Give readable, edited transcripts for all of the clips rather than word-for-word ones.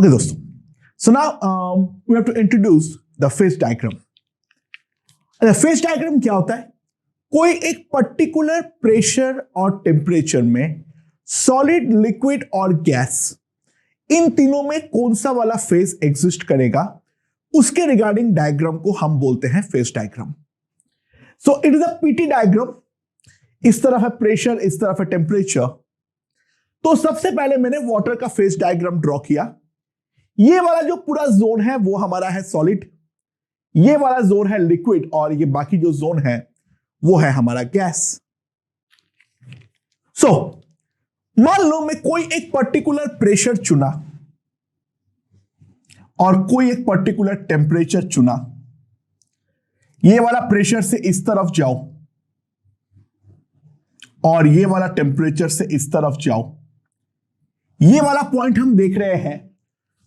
Okay, दोस्तों. So now we have to introduce the phase diagram. Phase diagram क्या होता है? कोई एक पर्टिकुलर प्रेशर और टेम्परेचर में सॉलिड, लिक्विड और गैस, इन तीनों में कौन सा वाला फेज एग्जिस्ट करेगा, उसके रिगार्डिंग डायग्राम को हम बोलते हैं phase diagram. So it is a PT diagram. इस तरफ है प्रेशर, इस तरफ है टेम्परेचर. तो सबसे पहले मैंने वाटर का फेज डायग्राम ड्रॉ किया. ये वाला जो पूरा जोन है वो हमारा है सॉलिड, ये वाला जोन है लिक्विड, और ये बाकी जो जोन है वो है हमारा गैस. सो मान लो मैं कोई एक पर्टिकुलर प्रेशर चुना और कोई एक पर्टिकुलर टेम्परेचर चुना. ये वाला प्रेशर से इस तरफ जाओ और ये वाला टेम्परेचर से इस तरफ जाओ. ये वाला पॉइंट हम देख रहे हैं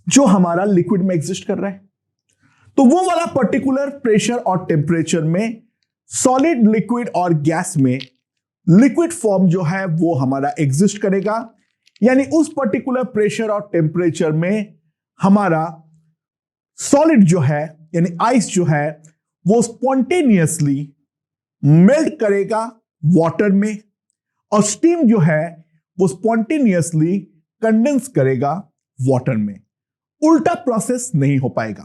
जो हमारा लिक्विड में एग्जिस्ट कर रहा है. तो वो वाला पर्टिकुलर प्रेशर और टेम्परेचर में सॉलिड, लिक्विड और गैस में लिक्विड फॉर्म जो है वो हमारा एग्जिस्ट करेगा. यानी उस पर्टिकुलर प्रेशर और टेम्परेचर में हमारा सॉलिड जो है यानी आइस जो है वो स्पॉन्टेनियसली मेल्ट करेगा वाटर में, और स्टीम जो है वो स्पॉन्टेनियसली कंडेंस करेगा वाटर में. उल्टा प्रोसेस नहीं हो पाएगा.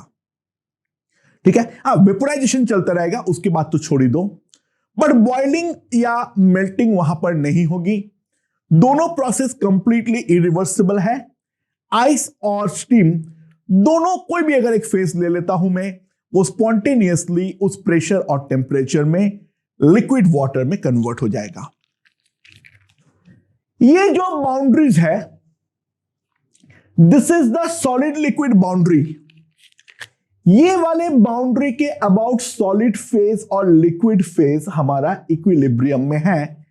ठीक है, वेपोराइजेशन चलता रहेगा, उसके बाद तो छोड़ ही दो, बट बॉइलिंग या मेल्टिंग वहां पर नहीं होगी. दोनों प्रोसेस कंप्लीटली इरिवर्सिबल है. आइस और स्टीम दोनों, कोई भी अगर एक फेज ले लेता हूं मैं, वो स्पॉन्टेनियसली उस प्रेशर और टेम्परेचर में लिक्विड वाटर में कन्वर्ट हो जाएगा. ये जो बाउंड्रीज है, this is the solid liquid boundary. ये वाले बाउंड्री के अबाउट सॉलिड फेज और लिक्विड फेज हमारा इक्विलिब्रियम में है.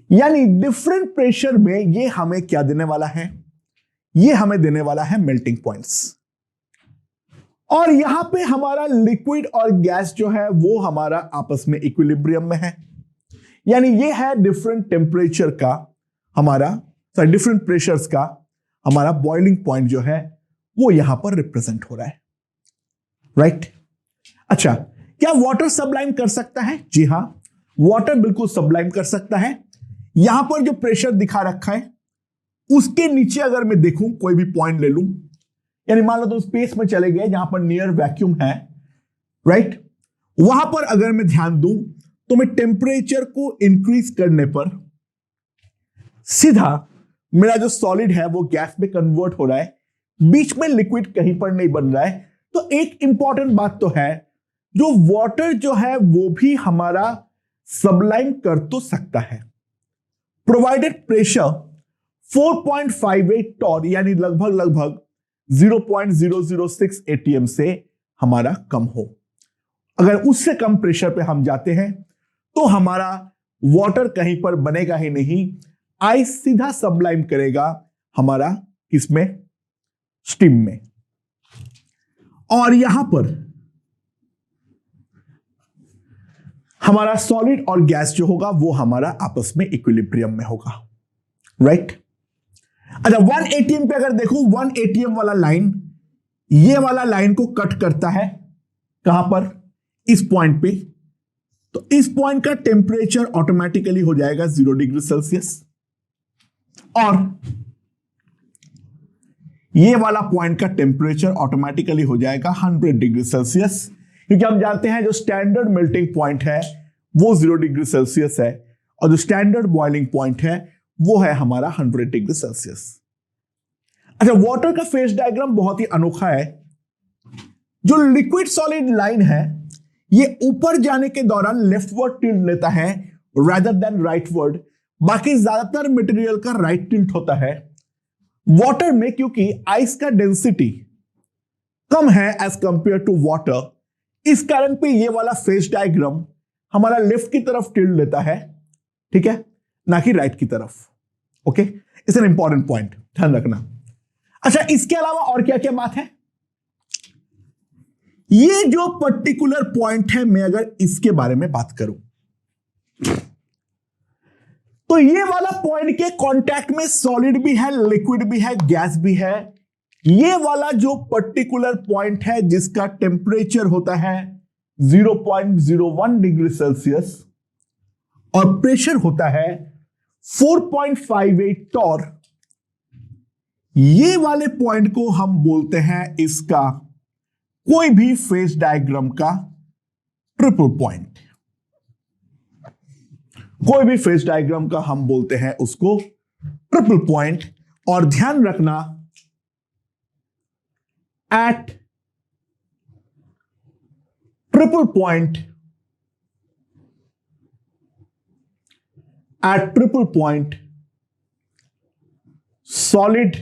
यानी डिफरेंट प्रेशर में ये हमें क्या देने वाला है? ये हमें देने वाला है मेल्टिंग पॉइंट्स. और यहां पे हमारा लिक्विड और गैस जो है वो हमारा आपस में इक्विलिब्रियम में है. यानी ये है डिफरेंट टेम्परेचर का हमारा, डिफरेंट प्रेशर्स का हमारा बॉइलिंग पॉइंट जो है वो यहां पर रिप्रेजेंट हो रहा है. राइट? अच्छा, क्या वाटर सबलाइम कर सकता है? जी हां, वाटर बिल्कुल सबलाइम कर सकता है. यहां पर जो प्रेशर दिखा रखा है उसके नीचे अगर मैं देखूं, कोई भी पॉइंट ले लूं, यानी मान लो तुम स्पेस में चले गए जहां पर नियर वैक्यूम है, राइट? वहां पर अगर मैं ध्यान दूं तो मैं टेम्परेचर को इंक्रीज करने पर सीधा मेरा जो सॉलिड है वो गैस में कन्वर्ट हो रहा है. बीच में लिक्विड कहीं पर नहीं बन रहा है. तो एक इंपॉर्टेंट बात तो है, जो वाटर जो है वो भी हमारा सबलाइम कर तो सकता है, प्रोवाइडेड प्रेशर 4.58 टॉर यानी लगभग 0.006 एटीएम से हमारा कम हो. अगर उससे कम प्रेशर पे हम जाते हैं तो हमारा वाटर कहीं पर बनेगा ही नहीं. आइस सीधा सबलाइम करेगा हमारा इसमें, स्टीम में. और यहां पर हमारा सॉलिड और गैस जो होगा वो हमारा आपस में इक्विलिब्रियम में होगा. राइट? अच्छा, 1 एटीएम पे अगर देखो, 1 एटीएम वाला लाइन ये वाला लाइन को कट करता है. कहां पर? इस पॉइंट पे. तो इस पॉइंट का टेम्परेचर ऑटोमेटिकली हो जाएगा 0 डिग्री सेल्सियस, और ये वाला पॉइंट का टेम्परेचर ऑटोमेटिकली हो जाएगा 100 डिग्री सेल्सियस, क्योंकि हम जानते हैं जो स्टैंडर्ड मेल्टिंग पॉइंट है वो 0 डिग्री सेल्सियस है, और जो स्टैंडर्ड बॉइलिंग पॉइंट है वो है हमारा 100 डिग्री सेल्सियस. अच्छा, वाटर का फेज डायग्राम बहुत ही अनोखा है. जो लिक्विड सॉलिड लाइन है ये ऊपर जाने के दौरान लेफ्टवर्ड टिल्ट लेता है रादर देन राइटवर्ड. बाकी ज्यादातर मटेरियल का राइट टिल्ट होता है. वाटर में क्योंकि आइस का डेंसिटी कम है एज कंपेयर टू वाटर, इस कारण पे ये वाला फेज डायग्राम हमारा लेफ्ट की तरफ टिल्ट लेता है. ठीक है, ना कि राइट की तरफ. Okay, it's an important point, ध्यान रखना. अच्छा, इसके अलावा और क्या क्या बात है? ये जो पर्टिकुलर पॉइंट है, मैं अगर इसके बारे में बात करूं तो ये वाला पॉइंट के कांटेक्ट में सॉलिड भी है, लिक्विड भी है, गैस भी है. ये वाला जो पर्टिकुलर पॉइंट है जिसका टेम्परेचर होता है 0.01 डिग्री सेल्सियस और प्रेशर होता है 4.58 टॉर, ये वाले पॉइंट को हम बोलते हैं इसका कोई भी फेज डायग्राम का ट्रिपल पॉइंट। कोई भी फेज डायग्राम का हम बोलते हैं उसको ट्रिपल पॉइंट। और ध्यान रखना, at triple point, solid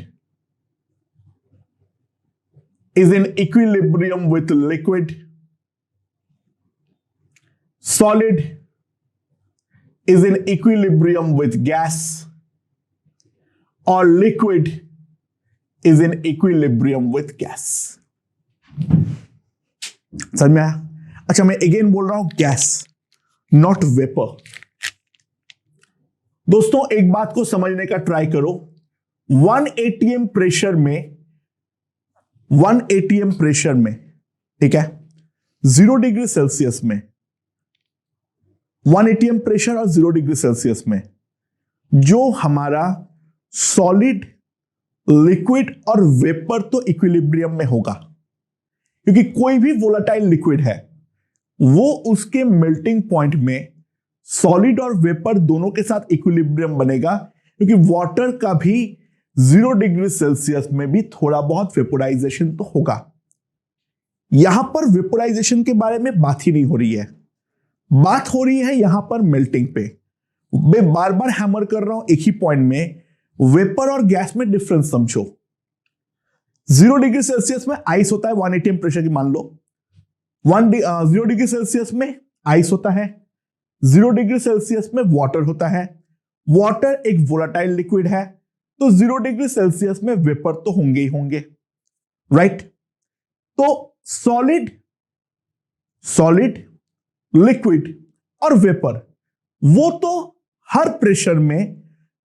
is in equilibrium with liquid. Solid is in equilibrium with gas, or liquid is in equilibrium with gas. समझ में आया? अच्छा, मैं अगेन बोल रहा हूं गैस, नॉट वेपर। दोस्तों एक बात को समझने का ट्राई करो, 1 atm प्रेशर में, 1 atm प्रेशर में, ठीक है, 0 डिग्री सेल्सियस में, 1 atm प्रेशर और 0 डिग्री सेल्सियस में जो हमारा सॉलिड, लिक्विड और वेपर तो इक्विलिब्रियम में होगा, क्योंकि कोई भी वोलेटाइल लिक्विड है वो उसके मेल्टिंग पॉइंट में सॉलिड और वेपर दोनों के साथ इक्विलिब्रियम बनेगा, क्योंकि वाटर का भी 0 डिग्री सेल्सियस में भी थोड़ा बहुत वेपोराइजेशन तो होगा। यहां पर वेपोराइजेशन के बारे में बात ही नहीं हो रही है, बात हो रही है यहां पर मेल्टिंग पे। मैं बार बार हैमर कर रहा हूं एक ही पॉइंट में, वेपर और गैस में डिफरेंस समझो। 0 डिग्री सेल्सियस में आइस होता है 1 atm प्रेशर की, मान लो 0 डिग्री सेल्सियस में आइस होता है, 0 डिग्री सेल्सियस में वाटर होता है। वाटर एक वोलेटाइल लिक्विड है, तो 0 डिग्री सेल्सियस में वेपर तो होंगे ही होंगे, राइट? तो सॉलिड, लिक्विड और वेपर वो तो हर प्रेशर में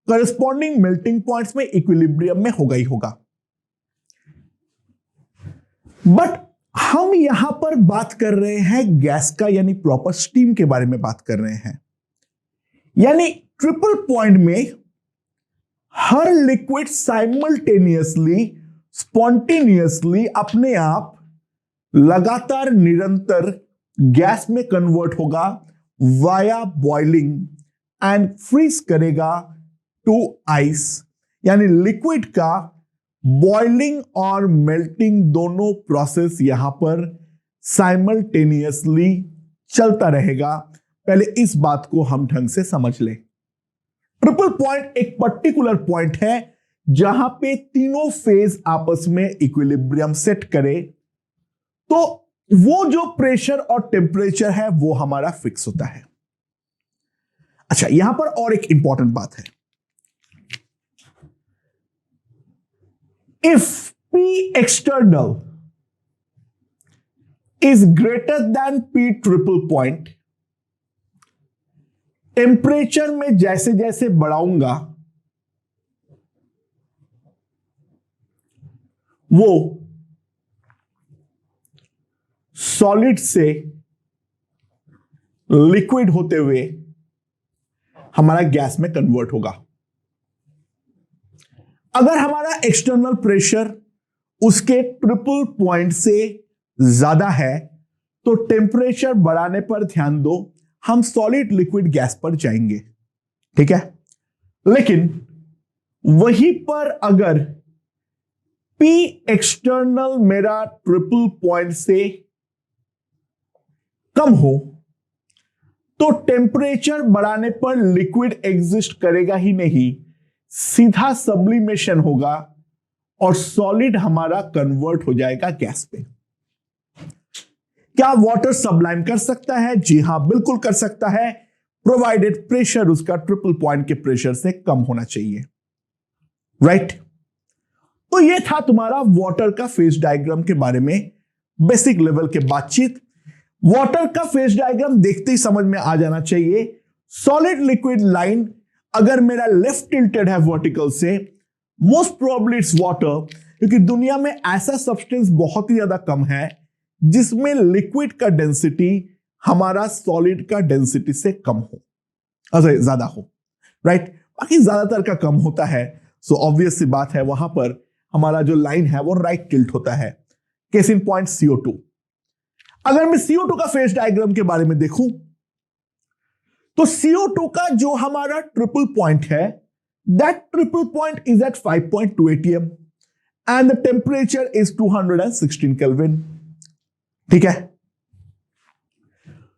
करस्पॉन्डिंग मेल्टिंग पॉइंट्स में इक्विलिब्रियम में होगा ही होगा। बट हम यहां पर बात कर रहे हैं गैस का, यानी प्रॉपर स्टीम के बारे में बात कर रहे हैं। यानी ट्रिपल पॉइंट में हर लिक्विड साइमल्टेनियसली, स्पॉन्टेनियसली अपने आप लगातार निरंतर गैस में कन्वर्ट होगा वाया बॉइलिंग एंड फ्रीज करेगा टू आइस। यानी लिक्विड का बॉइलिंग और मेल्टिंग दोनों प्रोसेस यहां पर साइमल्टेनियसली चलता रहेगा। पहले इस बात को हम ढंग से समझ लें। ट्रिपल पॉइंट एक पर्टिकुलर पॉइंट है जहां पे तीनों फेज आपस में इक्विलिब्रियम सेट करे, तो वो जो प्रेशर और टेम्परेचर है वो हमारा फिक्स होता है। अच्छा, यहां पर और एक इंपॉर्टेंट बात है, if P external is greater than P triple point, temperature में जैसे जैसे बढ़ाऊंगा वो सॉलिड से लिक्विड होते हुए हमारा गैस में कन्वर्ट होगा। अगर हमारा एक्सटर्नल प्रेशर उसके ट्रिपल पॉइंट से ज्यादा है तो टेम्परेचर बढ़ाने पर ध्यान दो, हम सॉलिड लिक्विड गैस पर जाएंगे, ठीक है। लेकिन वहीं पर अगर P एक्सटर्नल मेरा ट्रिपल पॉइंट से कम हो तो टेम्परेचर बढ़ाने पर लिक्विड एग्जिस्ट करेगा ही नहीं, सीधा सब्लिमेशन होगा और सॉलिड हमारा कन्वर्ट हो जाएगा गैस पे। क्या वाटर सब्लाइम कर सकता है? जी हां, बिल्कुल कर सकता है, प्रोवाइडेड प्रेशर उसका ट्रिपल पॉइंट के प्रेशर से कम होना चाहिए, राइट? तो ये था तुम्हारा वाटर का फेज डायग्राम के बारे में बेसिक लेवल के बातचीत। वाटर का फेज डायग्राम देखते ही समझ में आ जाना चाहिए, सॉलिड लिक्विड लाइन अगर मेरा लेफ्ट टिल्टेड है वर्टिकल से, मोस्ट प्रोबेबली इट्स वाटर, क्योंकि दुनिया में ऐसा सब्सटेंस बहुत ही ज्यादा कम है जिसमें लिक्विड का डेंसिटी हमारा सॉलिड का डेंसिटी से कम हो, अच्छा ज्यादा हो, राइट। बाकी ज्यादातर का कम होता है। सो ऑब्वियस सी बात है वहां पर हमारा जो लाइन है वो राइट टिल्ट होता है। Case in point CO2। अगर मैं CO2 का फेज डायग्राम के बारे में देखूं तो CO2 का जो हमारा ट्रिपल पॉइंट है, that triple point is at 5.2 atm and the temperature is 216 kelvin. ठीक है।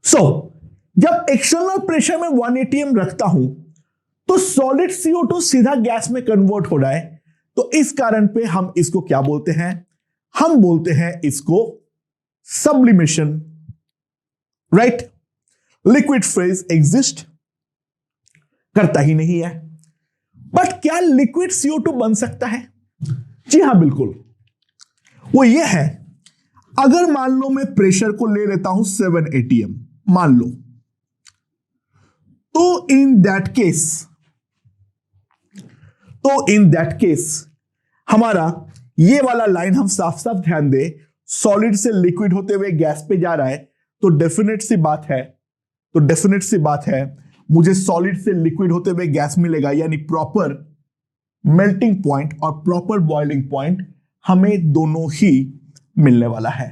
सो जब एक्सटर्नल प्रेशर में 1 atm रखता हूं तो सॉलिड CO2 सीधा गैस में कन्वर्ट हो रहा है। तो इस कारण पे हम इसको क्या बोलते हैं? हम बोलते हैं इसको sublimation, right. Liquid phase exist करता ही नहीं है। बट क्या लिक्विड CO2 बन सकता है? जी हां, बिल्कुल। वो ये है, अगर मान लो मैं प्रेशर को ले लेता हूं 7 atm, मान लो, तो इन दैट केस हमारा ये वाला लाइन हम साफ साफ ध्यान दे, सॉलिड से लिक्विड होते हुए गैस पे जा रहा है, तो डेफिनेट सी बात है मुझे सॉलिड से लिक्विड होते हुए गैस मिलेगा, यानी प्रॉपर मेल्टिंग पॉइंट और प्रॉपर बॉइलिंग पॉइंट हमें दोनों ही मिलने वाला है।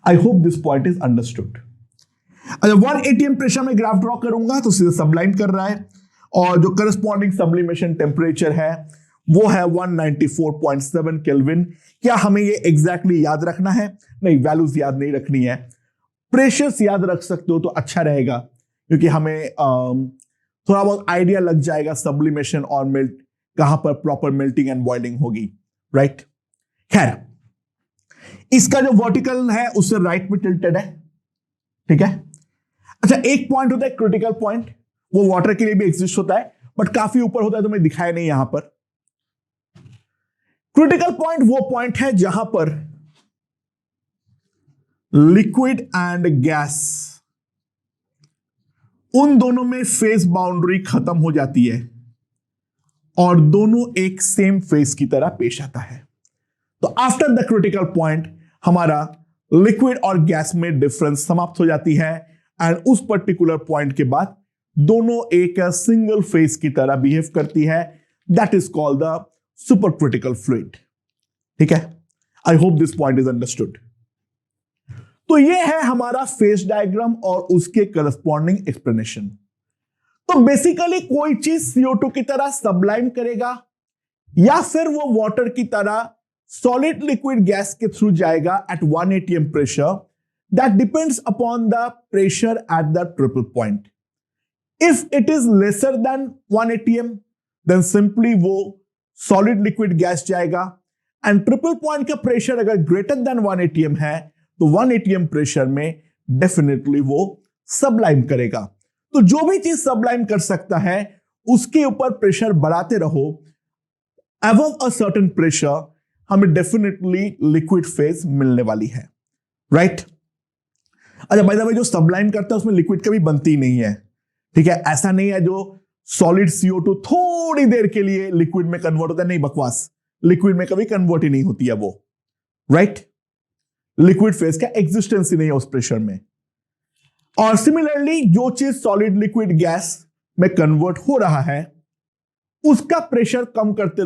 I hope this point is understood. अच्छा, 1 atm प्रेशर में ग्राफ ड्रॉ करूंगा तो सीधे सबलाइम कर रहा है, और जो करस्पॉन्डिंग सब्लिमेशन टेम्परेचर है वो है 194.7 केल्विन। क्या हमें ये एग्जैक्टली याद रखना है? नहीं, वैल्यूज याद नहीं रखनी है। प्रेशर्स याद रख सकते हो तो अच्छा रहेगा, क्योंकि हमें थोड़ा बहुत आइडिया लग जाएगा सब्लिमेशन और मेल्ट कहां पर प्रॉपर मेल्टिंग एंड बॉइलिंग होगी, राइट। खैर, इसका जो वर्टिकल है उससे राइट में टिल्टेड है, ठीक है। अच्छा, एक पॉइंट होता है क्रिटिकल पॉइंट, वो वाटर के लिए भी एग्जिस्ट होता है बट काफी ऊपर होता है, तो मैं दिखाया नहीं यहां पर। क्रिटिकल पॉइंट वो पॉइंट है जहां पर लिक्विड एंड गैस, उन दोनों में फेज बाउंड्री खत्म हो जाती है और दोनों एक सेम फेज की तरह पेश आता है। तो आफ्टर द क्रिटिकल पॉइंट हमारा लिक्विड और गैस में डिफरेंस समाप्त हो जाती है, एंड उस पर्टिकुलर पॉइंट के बाद दोनों एक सिंगल फेज की तरह बिहेव करती है। That is called the super critical fluid. ठीक है, I hope this point is understood. तो ये है हमारा फेज डायग्राम और उसके करस्पॉन्डिंग एक्सप्लेनेशन। तो बेसिकली कोई चीज CO2 की तरह सबलाइम करेगा या फिर वो वाटर की तरह सॉलिड लिक्विड गैस के थ्रू जाएगा at 1 atm pressure, that depends upon the pressure at the triple point. If it is lesser than 1 atm then simply वो सॉलिड लिक्विड गैस जाएगा, एंड ट्रिपल पॉइंट का pressure अगर greater than 1 atm है तो 1 atm pressure में definitely वो sublime करेगा। तो जो भी चीज सबलाइम कर सकता है उसके ऊपर प्रेशर बढ़ाते रहो, अबव अ सर्टेन प्रेशर हमें डेफिनेटली लिक्विड फेज मिलने वाली है, राइट। अच्छा, बाय द वे जो सबलाइम करता है उसमें लिक्विड कभी बनती ही नहीं है, ठीक है। ऐसा नहीं है जो सॉलिड CO2 थोड़ी देर के लिए लिक्विड में कन्वर्ट होता है, नहीं, बकवास। लिक्विड में कभी कन्वर्ट ही नहीं होती है वो, राइट। लिक्विड फेज का एग्जिस्टेंस ही नहीं है उस प्रेशर में। और सिमिलरली जो चीज सॉलिड लिक्विड गैस में कन्वर्ट हो रहा है उसका प्रेशर कम करते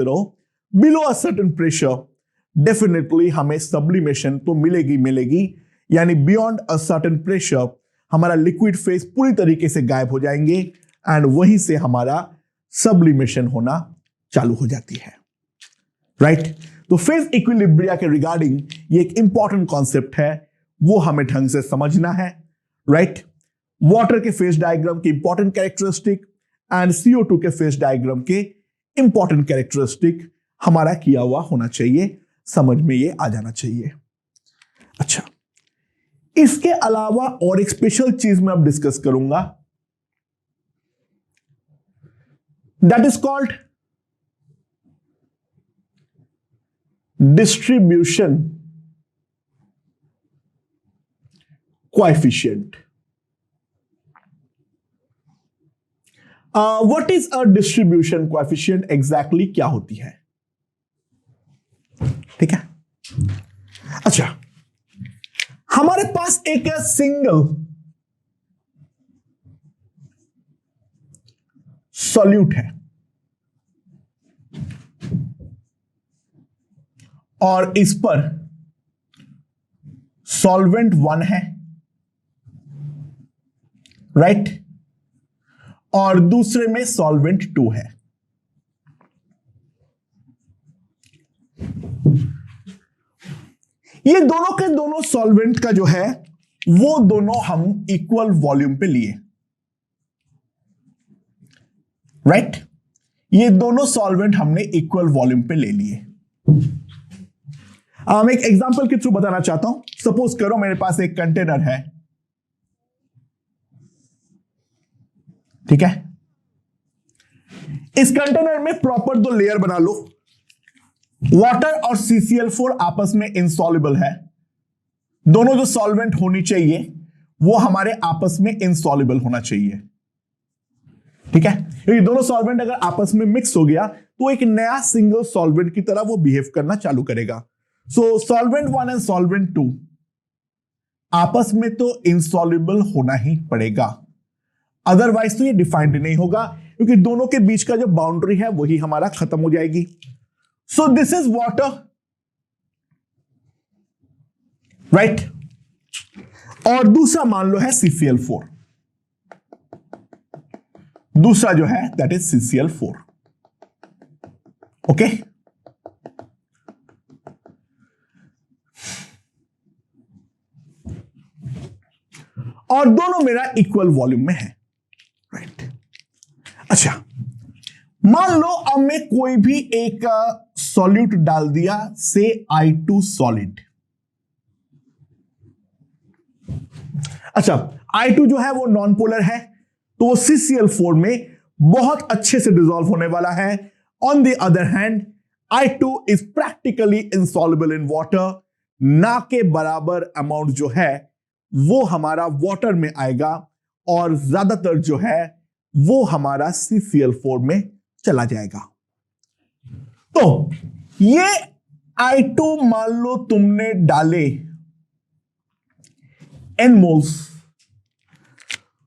रहो below a certain pressure, definitely हमें सब्लिमेशन तो मिलेगी, यानी बियॉन्ड अ सर्टेन प्रेशर हमारा लिक्विड फेज पूरी तरीके से गायब हो जाएंगे एंड वहीं से हमारा सब्लिमेशन होना चालू हो जाती है, राइट। तो फेज इक्विलिब्रिया के रिगार्डिंग ये एक इंपॉर्टेंट कॉन्सेप्ट है, वो हमें ढंग से समझना है, राइट। वाटर के फेज डायग्राम की इंपॉर्टेंट कैरेक्टरिस्टिक एंड CO2 के फेज डायग्राम के इंपॉर्टेंट कैरेक्टरिस्टिक हमारा किया हुआ होना चाहिए, समझ में ये आ जाना चाहिए। अच्छा, इसके अलावा और एक स्पेशल चीज मैं अब डिस्कस करूंगा, that is called distribution coefficient. What is a distribution coefficient, exactly क्या होती है? ठीक है। अच्छा, हमारे पास एक सिंगल सॉल्यूट है और इस पर सॉल्वेंट 1 है, राइट, और दूसरे में सॉल्वेंट 2 है। ये दोनों के दोनों सॉल्वेंट का जो है वो दोनों हम इक्वल वॉल्यूम पे लिए, राइट। ये दोनों सॉल्वेंट हमने इक्वल वॉल्यूम पे ले लिए। मैं एक एग्जांपल के थ्रू बताना चाहता हूं। सपोज करो मेरे पास एक कंटेनर है, ठीक है। इस कंटेनर में प्रॉपर 2 लेयर बना लो। वाटर और CCl4 आपस में इंसॉल्युबल है। दोनों जो सॉल्वेंट होनी चाहिए वो हमारे आपस में इंसॉल्युबल होना चाहिए, ठीक है। ये दोनों सॉल्वेंट अगर आपस में मिक्स हो गया तो एक नया सिंगल सॉल्वेंट की तरह वो बिहेव करना चालू करेगा। सो सॉल्वेंट 1 एंड सॉल्वेंट 2 आपस में तो इंसॉल्युबल होना ही पड़ेगा, अदरवाइज तो ये डिफाइंड नहीं होगा, क्योंकि दोनों के बीच का जो बाउंड्री है वही हमारा खत्म हो जाएगी। So this is water, right, और दूसरा मान लो है CCl4। दूसरा जो है दैट इज CCl4, ओके। और दोनों मेरा इक्वल वॉल्यूम में है, राइट। अच्छा, मान लो अब मैं कोई भी एक सॉल्यूट डाल दिया, से I2 सॉलिड। अच्छा, I2 जो है वो नॉन पोलर है, तो वो CCl4 में बहुत अच्छे से डिसॉल्व होने वाला है। On the other hand I2 is practically insoluble in water, ना के बराबर अमाउंट जो है वो हमारा वाटर में आएगा और ज्यादातर जो है वो हमारा CCl4 में चला जाएगा। तो ये I2 मान लो तुमने डाले n मोल्स,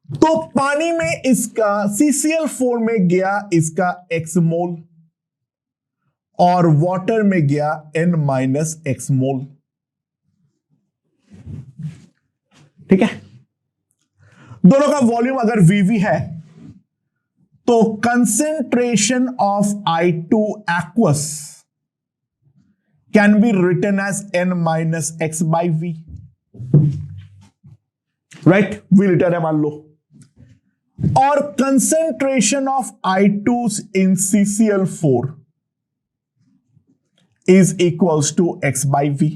तो पानी में इसका CCl4 में गया इसका x मोल और वाटर में गया n-x मोल, ठीक है। दोनों का वॉल्यूम अगर VV है तो concentration of I2 aqueous can be written as n-x by V, right. V litre है मान लो, और concentration of I2 in CCl4 is equals to x by V,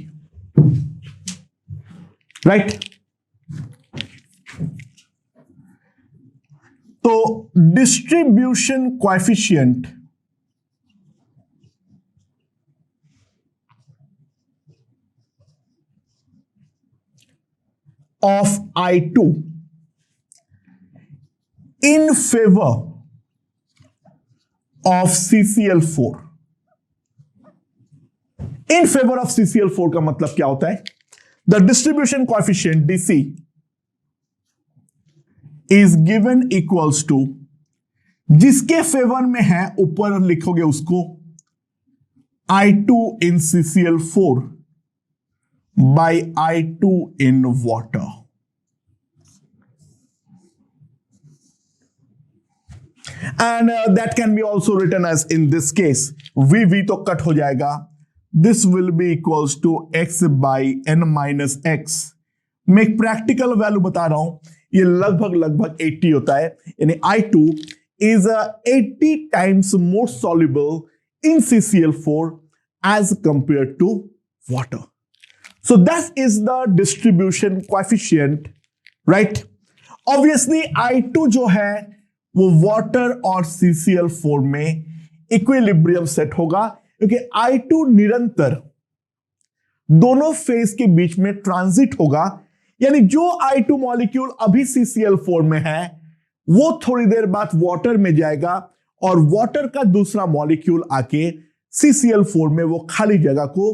right। तो distribution coefficient of I2 in favor of CCl4, in favour of CCl4 का मतलब क्या होता है? The distribution coefficient DC is given equals to, जिसके favour में है ऊपर लिखोगे उसको I2 in CCl4 by I2 in water, and that can be also written as, in this case VV तो कट हो जाएगा, this will be equals to x by n-x। मैं एक प्रैक्टिकल वैल्यू बता रहा हूं, ये लगभग 80 होता है, यानी I2 is 80 times more soluble in CCl4 as compared to water. So that is the distribution coefficient, right? Obviously I2 जो है वो वाटर और CCl4 में इक्विलिब्रियम सेट होगा, क्योंकि I2 निरंतर दोनों फेज के बीच में ट्रांजिट होगा, यानी जो I2 मॉलिक्यूल अभी CCl4 में है वो थोड़ी देर बाद वाटर में जाएगा और वाटर का दूसरा मॉलिक्यूल आके CCl4 में वो खाली जगह को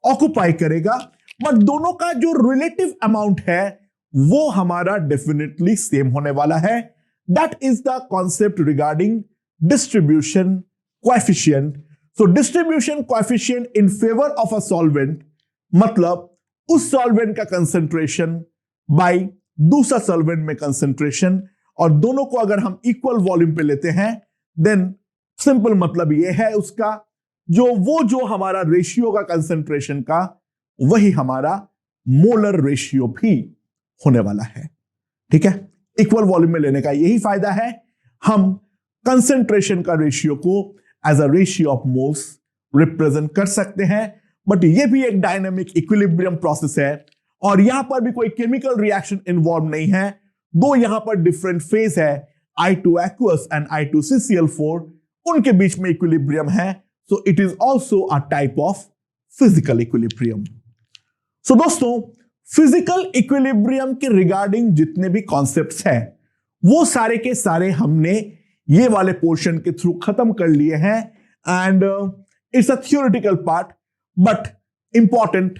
ऑक्युपाई करेगा, बट दोनों का जो रिलेटिव अमाउंट है वो हमारा डेफिनेटली सेम होने वाला है. That is the concept regarding distribution coefficient. So distribution coefficient in favour of a solvent मतलब उस सॉल्वेंट का कंसेंट्रेशन बाय दूसरा सॉल्वेंट में कंसेंट्रेशन, और दोनों को अगर हम इक्वल वॉल्यूम पे लेते हैं देन सिंपल मतलब ये है उसका जो हमारा रेशियो का कंसेंट्रेशन का वही हमारा मोलर रेशियो भी होने वाला है. ठीक है, इक्वल वॉल्यूम में लेने का यही फायदा है. हम कंसेंट्रेशन का रेशियो को as a ratio of moles represent कर सकते हैं, बट ये भी एक डायनामिक इक्विलिब्रियम प्रोसेस है और यहां पर भी कोई केमिकल रिएक्शन इन्वॉल्व नहीं है. दो यहां पर डिफरेंट फेज है, I2 aqueous and I2 CCl4, उनके बीच में इक्विलिब्रियम है. So it is also a type of physical equilibrium. So दोस्तों, फिजिकल इक्विलिब्रियम के रिगार्डिंग जितने भी कॉन्सेप्ट्स हैं वो सारे के सारे हमने ये वाले पोर्शन के थ्रू खत्म कर लिए हैं. And it's a theoretical part but important.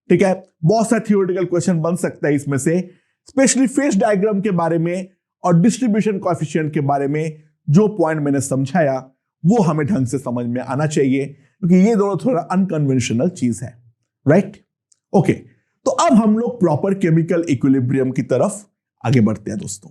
ठीक है, बहुत सारे थियोरेटिकल क्वेश्चन बन सकता है इसमें से, स्पेशली फेस डायग्राम के बारे में और डिस्ट्रीब्यूशन कोएफिशिएंट के बारे में जो पॉइंट मैंने समझाया वो हमें ढंग से समझ में आना चाहिए, क्योंकि ये दोनों थोड़ा अनकन्वेंशनल चीज है. Right, okay. तो अब हम लोग प्रॉपर केमिकल इक्विलिब्रियम की तरफ आगे बढ़ते हैं दोस्तों.